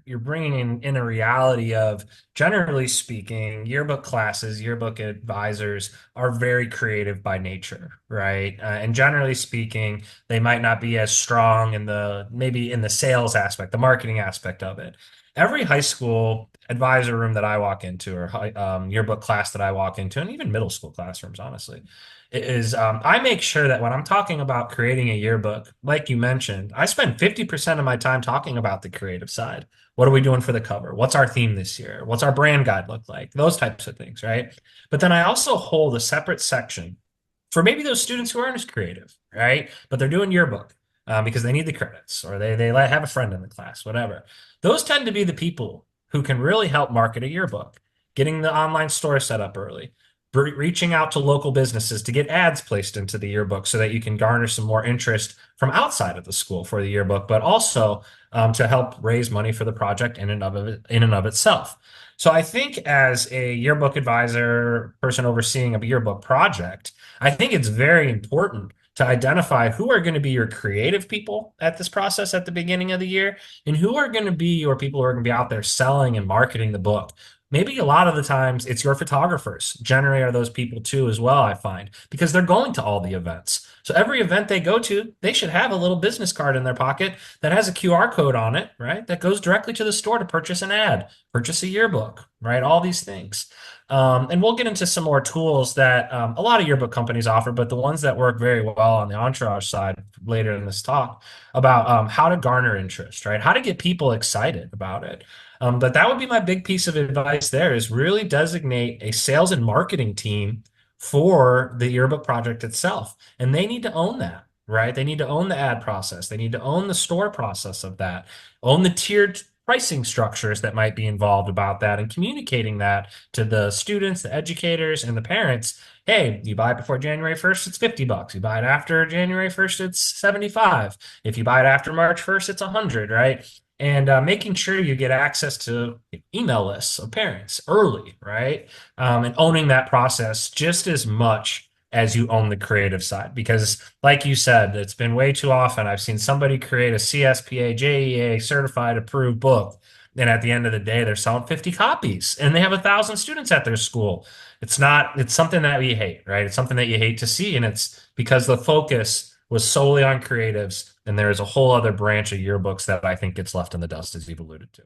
you're bringing in a reality of, generally speaking, yearbook classes, yearbook advisors are very creative by nature, right? And generally speaking, they might not be as strong in the maybe in the sales aspect, the marketing aspect of it. Every high school advisor room that I walk into, or yearbook class that I walk into, and even middle school classrooms, honestly, is I make sure that when I'm talking about creating a yearbook, like you mentioned, I spend 50% of my time talking about the creative side. What are we doing for the cover? What's our theme this year? What's our brand guide look like? Those types of things, right? But then I also hold a separate section for maybe those students who aren't as creative, right? But they're doing yearbook because they need the credits, or they have a friend in the class, whatever. Those tend to be the people who can really help market a yearbook, getting the online store set up early, reaching out to local businesses to get ads placed into the yearbook so that you can garner some more interest from outside of the school for the yearbook, but also to help raise money for the project in and of itself. So I think as a yearbook advisor, person overseeing a yearbook project, I think it's very important to identify who are going to be your creative people at this process at the beginning of the year, and who are going to be your people who are going to be out there selling and marketing the book. Maybe a lot of the times it's your photographers generally are those people too as well, I find, because they're going to all the events. So every event they go to, they should have a little business card in their pocket that has a QR code on it, right? That goes directly to the store to purchase an ad, purchase a yearbook, right? All these things. And we'll get into some more tools that a lot of yearbook companies offer, but the ones that work very well on the Entourage side later in this talk about how to garner interest, right? How to get people excited about it. But that would be my big piece of advice there is really designate a sales and marketing team for the yearbook project itself. And they need to own that, right? They need to own the ad process. They need to own the store process of that, own the tiered pricing structures that might be involved about that, and communicating that to the students, the educators, and the parents. Hey, you buy it before January 1st, it's $50. You buy it after January 1st, it's 75. If you buy it after March 1st, it's 100, right? And making sure you get access to email lists of parents early, right? And owning that process just as much as you own the creative side. Because, like you said, it's been way too often I've seen somebody create a CSPA, JEA certified approved book. And at the end of the day, they're selling 50 copies and they have 1,000 students at their school. It's something that we hate, right? It's something that you hate to see. And it's because the focus was solely on creatives, and there is a whole other branch of yearbooks that I think gets left in the dust, as you've alluded to.